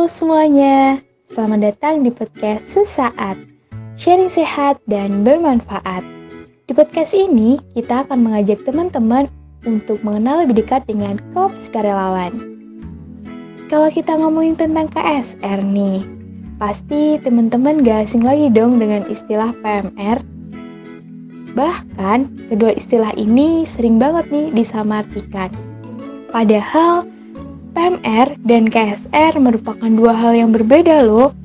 Halo semuanya, selamat datang di podcast Sesaat, sharing sehat dan bermanfaat. Di podcast ini, kita akan mengajak teman-teman untuk mengenal lebih dekat dengan korps karyawan. Kalau kita ngomongin tentang KSR nih, pasti teman-teman gak asing lagi dong dengan istilah PMR. Bahkan, kedua istilah ini sering banget nih disamaratikan. Padahal, PMR dan KSR merupakan dua hal yang berbeda loh.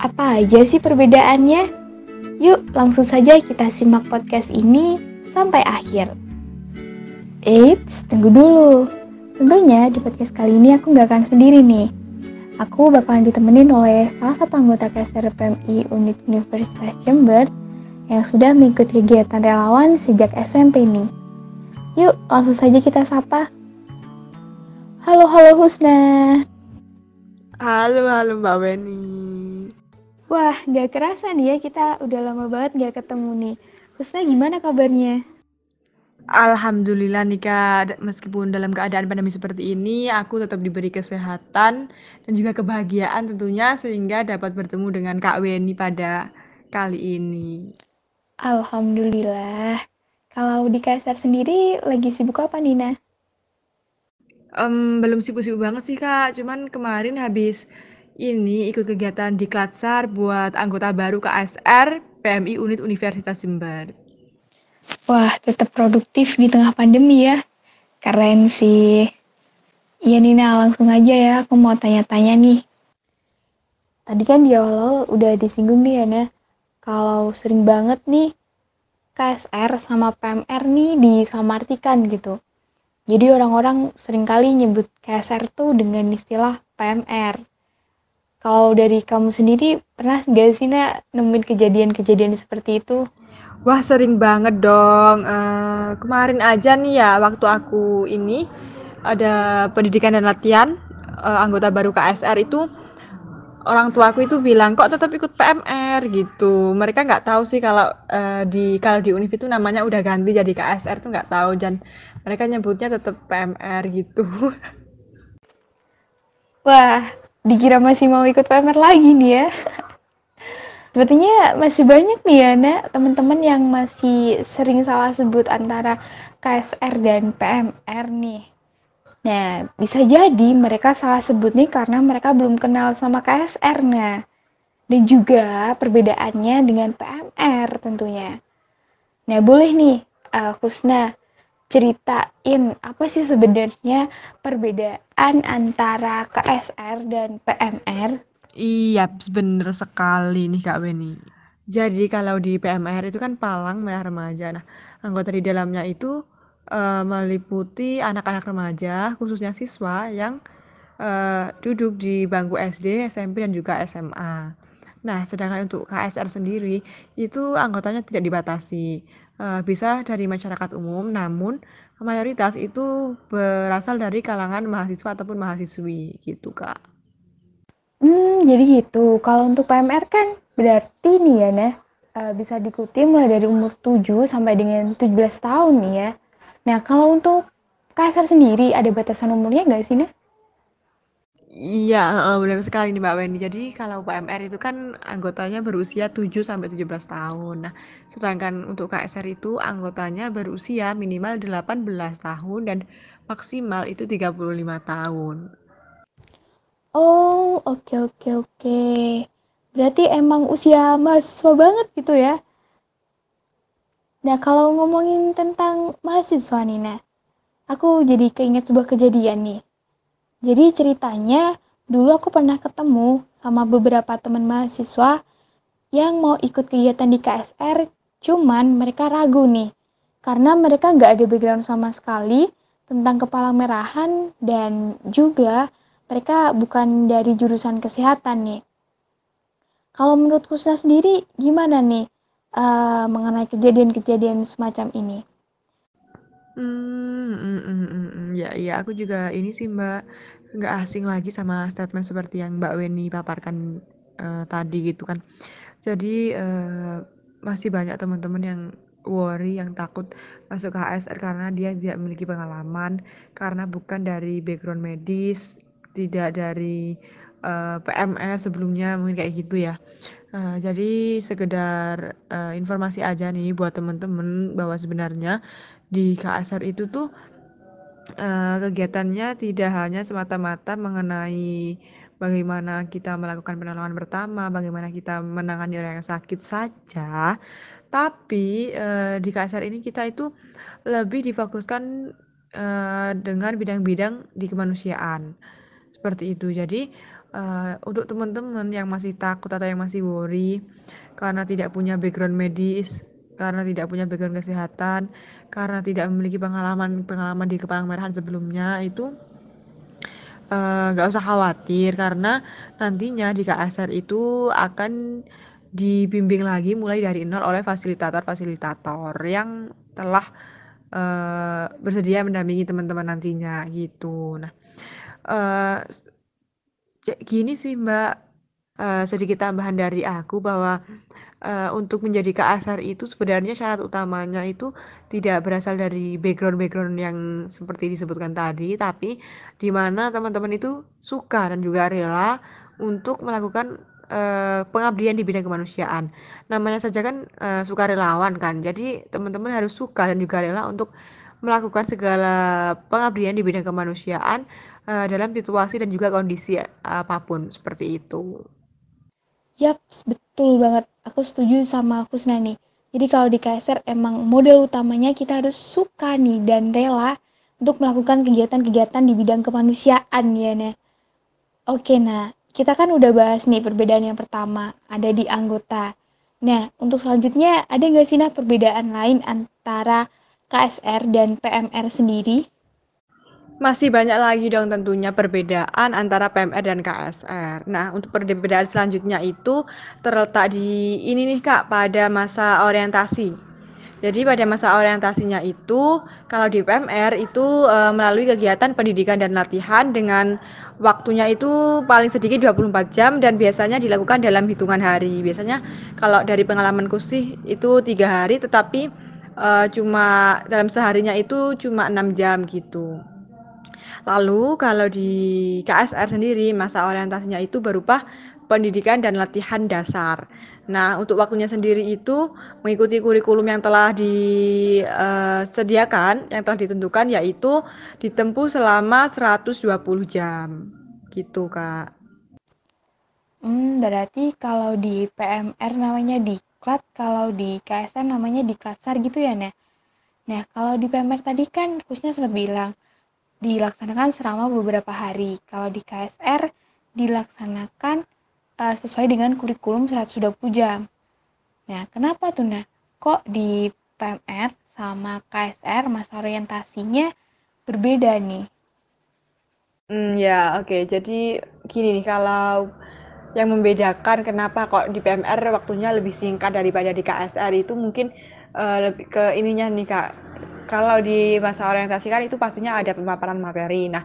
Apa aja sih perbedaannya? Yuk langsung saja kita simak podcast ini sampai akhir. Eits, tunggu dulu. Tentunya di podcast kali ini aku nggak akan sendiri nih. Aku bakalan ditemenin oleh salah satu anggota KSR PMI Unit Universitas Jember yang sudah mengikuti kegiatan relawan sejak SMP nih. Yuk langsung saja kita sapa. Halo Husna. Halo Mbak Weni. Wah, gak kerasa nih ya kita udah lama banget gak ketemu nih. Husna gimana kabarnya? Alhamdulillah nih Kak, meskipun dalam keadaan pandemi seperti ini, aku tetap diberi kesehatan dan juga kebahagiaan tentunya sehingga dapat bertemu dengan Kak Weni pada kali ini. Alhamdulillah. Kalau di KSR sendiri lagi sibuk apa Nina? Belum sibuk-sibuk banget sih Kak, cuman kemarin habis ini ikut kegiatan di Klatsar buat anggota baru KSR PMI Unit Universitas Jember. Wah, tetap produktif di tengah pandemi ya. Keren sih. Iya Nina, langsung aja ya. Aku mau tanya-tanya nih. Tadi kan di awal udah disinggung nih ya, Nah. Kalau sering banget nih KSR sama PMR nih disamartikan gitu. Jadi orang-orang seringkali nyebut KSR tuh dengan istilah PMR. Kalau dari kamu sendiri, pernah nggak sih Nak nemuin kejadian-kejadian seperti itu? Wah sering banget dong. Kemarin aja nih ya waktu aku ini ada pendidikan dan latihan anggota baru KSR itu orang tuaku itu bilang kok tetap ikut PMR gitu. Mereka nggak tahu sih kalau di Univ itu namanya udah ganti jadi KSR tuh nggak tahu dan mereka nyebutnya tetap PMR gitu. Wah, dikira masih mau ikut PMR lagi nih ya. Sepertinya masih banyak nih ya, Nak, teman-teman yang masih sering salah sebut antara KSR dan PMR nih. Nah, bisa jadi mereka salah sebut nih karena mereka belum kenal sama KSR, nah. Dan juga perbedaannya dengan PMR tentunya. Nah, boleh nih, Husna, ceritain apa sih sebenarnya perbedaan antara KSR dan PMR? Iya, bener sekali nih Kak Weni. Jadi kalau di PMR itu kan Palang Merah Remaja. Nah, anggota di dalamnya itu meliputi anak-anak remaja, khususnya siswa yang duduk di bangku SD, SMP, dan juga SMA. Nah, sedangkan untuk KSR sendiri itu anggotanya tidak dibatasi. Bisa dari masyarakat umum, namun mayoritas itu berasal dari kalangan mahasiswa ataupun mahasiswi gitu, Kak. Jadi gitu. Kalau untuk PMR kan berarti nih ya, Nah, bisa diikuti mulai dari umur 7 sampai dengan 17 tahun nih ya. Nah, kalau untuk KSR sendiri ada batasan umurnya nggak sih, Nah? Iya, benar sekali nih Mbak Weni. Jadi kalau PMR itu kan anggotanya berusia 7 sampai 17 tahun. Nah, sedangkan untuk KSR itu anggotanya berusia minimal 18 tahun dan maksimal itu 35 tahun. Oh, oke oke oke. Berarti emang usia mahasiswa banget gitu ya. Nah, kalau ngomongin tentang mahasiswa nih, Nah, aku jadi keinget sebuah kejadian nih. Jadi ceritanya, dulu aku pernah ketemu sama beberapa teman mahasiswa yang mau ikut kegiatan di KSR, cuman mereka ragu nih. Karena mereka nggak ada background sama sekali tentang kepala merahan dan juga mereka bukan dari jurusan kesehatan nih. Kalau menurut Kusna sendiri gimana nih mengenai kejadian-kejadian semacam ini? Ya, iya, aku juga ini sih Mbak, nggak asing lagi sama statement seperti yang Mbak Weni paparkan tadi gitu kan. Jadi masih banyak teman-teman yang worry, yang takut masuk ke HSR karena dia tidak memiliki pengalaman, karena bukan dari background medis, tidak dari PMR sebelumnya, mungkin kayak gitu ya. Jadi sekedar informasi aja nih buat temen-temen bahwa sebenarnya di KSR itu tuh kegiatannya tidak hanya semata-mata mengenai bagaimana kita melakukan pertolongan pertama, bagaimana kita menangani orang yang sakit saja, tapi di KSR ini kita itu lebih difokuskan dengan bidang-bidang di kemanusiaan. Seperti itu. Jadi untuk teman-teman yang masih takut atau yang masih worry karena tidak punya background medis, karena tidak punya background kesehatan, karena tidak memiliki pengalaman di Kepalang Merahan sebelumnya, itu nggak usah khawatir karena nantinya di KSR itu akan dibimbing lagi mulai dari nol oleh fasilitator-fasilitator yang telah bersedia mendampingi teman-teman nantinya gitu. Nah, eh, gini sih Mbak, sedikit tambahan dari aku bahwa untuk menjadi keasar itu sebenarnya syarat utamanya itu tidak berasal dari background-background yang seperti disebutkan tadi, tapi di mana teman-teman itu suka dan juga rela untuk melakukan pengabdian di bidang kemanusiaan. Namanya saja kan sukarelawan kan, jadi teman-teman harus suka dan juga rela untuk melakukan segala pengabdian di bidang kemanusiaan dalam situasi dan juga kondisi apapun seperti itu. Yap, betul banget. Aku setuju sama Kusna nih. Jadi kalau di KSR emang modal utamanya kita harus suka nih dan rela untuk melakukan kegiatan-kegiatan di bidang kemanusiaan ya, Nah. Oke, nah kita kan udah bahas nih perbedaan yang pertama, ada di anggota. Nah, untuk selanjutnya ada nggak sih nah perbedaan lain antara KSR dan PMR sendiri? Masih banyak lagi dong tentunya perbedaan antara PMR dan KSR. Nah, untuk perbedaan selanjutnya itu terletak di ini nih Kak, pada masa orientasi. Jadi pada masa orientasinya itu, kalau di PMR itu melalui kegiatan pendidikan dan latihan dengan waktunya itu paling sedikit 24 jam dan biasanya dilakukan dalam hitungan hari. Biasanya kalau dari pengalamanku sih itu 3 hari, tetapi cuma dalam seharinya itu cuma 6 jam gitu. Lalu kalau di KSR sendiri masa orientasinya itu berupa pendidikan dan latihan dasar. Nah, untuk waktunya sendiri itu mengikuti kurikulum yang telah disediakan, yang telah ditentukan yaitu ditempuh selama 120 jam. Gitu, Kak. Berarti kalau di PMR namanya diklat, kalau di KSR namanya diklatsar gitu ya, Nah? Nah, kalau di PMR tadi kan Kusnya sempat bilang dilaksanakan selama beberapa hari. Kalau di KSR dilaksanakan sesuai dengan kurikulum 120 jam. Nah, kenapa tuh nah? Kok di PMR sama KSR masa orientasinya berbeda nih? Ya, oke. Jadi gini nih, kalau yang membedakan kenapa kok di PMR waktunya lebih singkat daripada di KSR itu mungkin lebih ke ininya nih Kak. Kalau di masa orientasi kan itu pastinya ada pemaparan materi. Nah,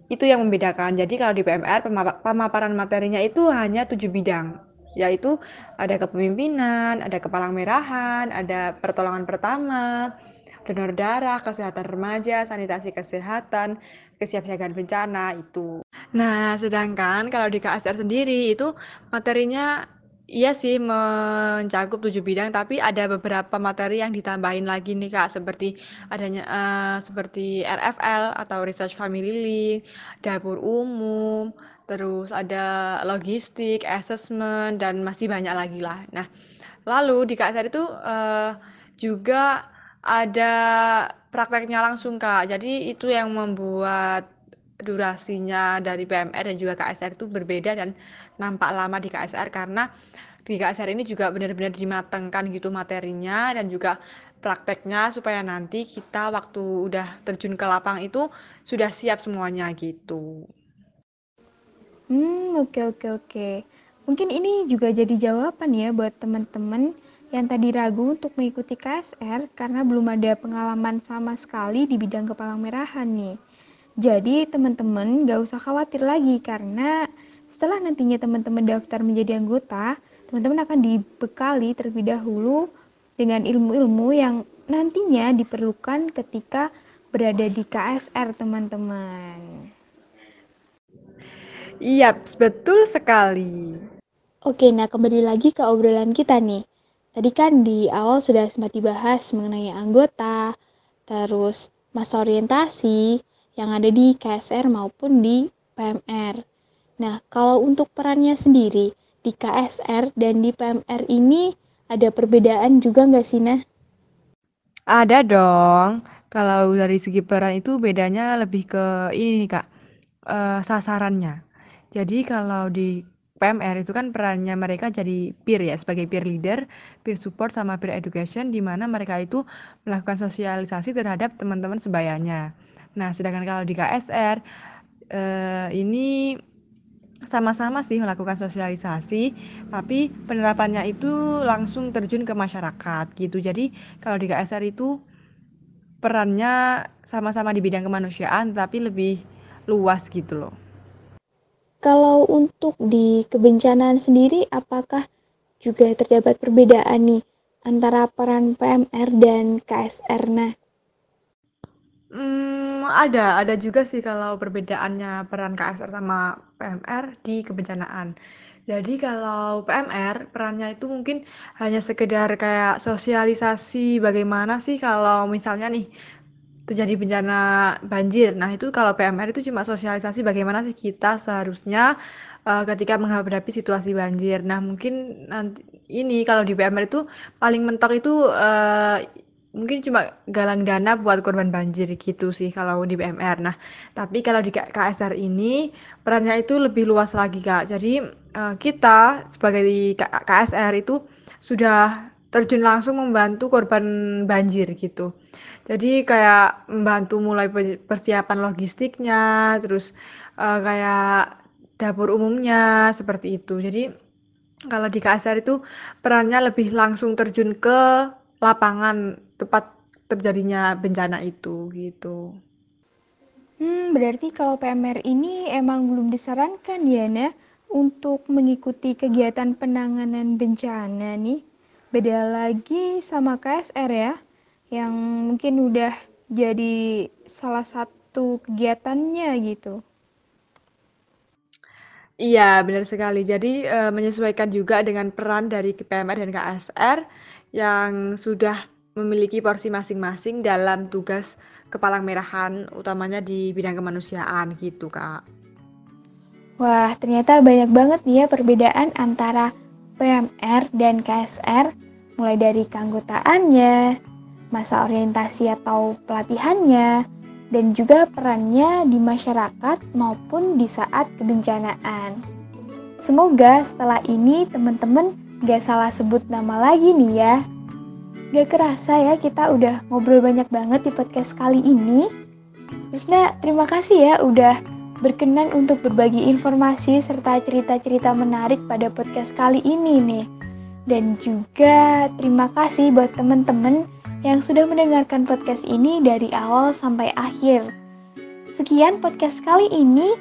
itu yang membedakan. Jadi kalau di PMR pemaparan materinya itu hanya 7 bidang, yaitu ada kepemimpinan, ada kepalang merahan, ada pertolongan pertama, donor darah, kesehatan remaja, sanitasi kesehatan, kesiapsiagaan bencana itu. Nah, sedangkan kalau di KSR sendiri itu materinya iya sih mencakup 7 bidang, tapi ada beberapa materi yang ditambahin lagi nih Kak, seperti adanya seperti RFL atau Research Family Link, dapur umum, terus ada logistik, assessment, dan masih banyak lagi lah. Nah, lalu di KSR itu juga ada prakteknya langsung Kak. Jadi itu yang membuat durasinya dari PMR dan juga KSR itu berbeda dan nampak lama di KSR karena di KSR ini juga benar-benar dimatangkan gitu materinya dan juga prakteknya supaya nanti kita waktu udah terjun ke lapang itu sudah siap semuanya gitu. Oke oke oke. Mungkin ini juga jadi jawaban ya buat teman-teman yang tadi ragu untuk mengikuti KSR karena belum ada pengalaman sama sekali di bidang kepalang merahan nih. Jadi teman-teman gak usah khawatir lagi karena setelah nantinya teman-teman daftar menjadi anggota, teman-teman akan dibekali terlebih dahulu dengan ilmu-ilmu yang nantinya diperlukan ketika berada di KSR teman-teman. Iya, betul sekali. Oke, nah kembali lagi ke obrolan kita nih. Tadi kan di awal sudah sempat dibahas mengenai anggota, terus masa orientasi yang ada di KSR maupun di PMR. Nah, kalau untuk perannya sendiri di KSR dan di PMR ini ada perbedaan juga nggak sih, Nah? Ada dong. Kalau dari segi peran itu bedanya lebih ke ini nih, Kak, sasarannya. Jadi kalau di PMR itu kan perannya mereka jadi peer ya, sebagai peer leader, peer support, sama peer education, di mana mereka itu melakukan sosialisasi terhadap teman-teman sebayanya. Nah, sedangkan kalau di KSR, ini sama-sama sih melakukan sosialisasi, tapi penerapannya itu langsung terjun ke masyarakat gitu. Jadi kalau di KSR itu perannya sama-sama di bidang kemanusiaan, tapi lebih luas gitu loh. Kalau untuk di kebencanaan sendiri, apakah juga terdapat perbedaan nih antara peran PMR dan KSR? Nah, Ada juga sih kalau perbedaannya peran KSR sama PMR di kebencanaan. Jadi kalau PMR perannya itu mungkin hanya sekedar kayak sosialisasi bagaimana sih kalau misalnya nih terjadi bencana banjir. Nah, itu kalau PMR itu cuma sosialisasi bagaimana sih kita seharusnya ketika menghadapi situasi banjir. Nah, mungkin nanti ini kalau di PMR itu paling mentok itu mungkin cuma galang dana buat korban banjir gitu sih kalau di PMR. Nah, tapi kalau di KSR ini perannya itu lebih luas lagi, Kak. Jadi kita sebagai KSR itu sudah terjun langsung membantu korban banjir gitu. Jadi kayak membantu mulai persiapan logistiknya, terus kayak dapur umumnya seperti itu. Jadi kalau di KSR itu perannya lebih langsung terjun ke lapangan tempat terjadinya bencana itu gitu. berarti kalau PMR ini emang belum disarankan ya, Nah, untuk mengikuti kegiatan penanganan bencana nih. Beda lagi sama KSR ya, yang mungkin udah jadi salah satu kegiatannya gitu. Iya, benar sekali. Jadi menyesuaikan juga dengan peran dari PMR dan KSR yang sudah memiliki porsi masing-masing dalam tugas kepalang merahan, utamanya di bidang kemanusiaan gitu, Kak. Wah, ternyata banyak banget nih ya perbedaan antara PMR dan KSR, mulai dari keanggotaannya, masa orientasi atau pelatihannya, dan juga perannya di masyarakat maupun di saat kebencanaan. Semoga setelah ini teman-teman gak salah sebut nama lagi nih ya. Gak kerasa ya kita udah ngobrol banyak banget di podcast kali ini. Rusna, terima kasih ya udah berkenan untuk berbagi informasi serta cerita-cerita menarik pada podcast kali ini nih. Dan juga terima kasih buat teman-teman yang sudah mendengarkan podcast ini dari awal sampai akhir. Sekian podcast kali ini,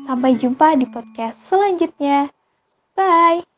sampai jumpa di podcast selanjutnya. Bye!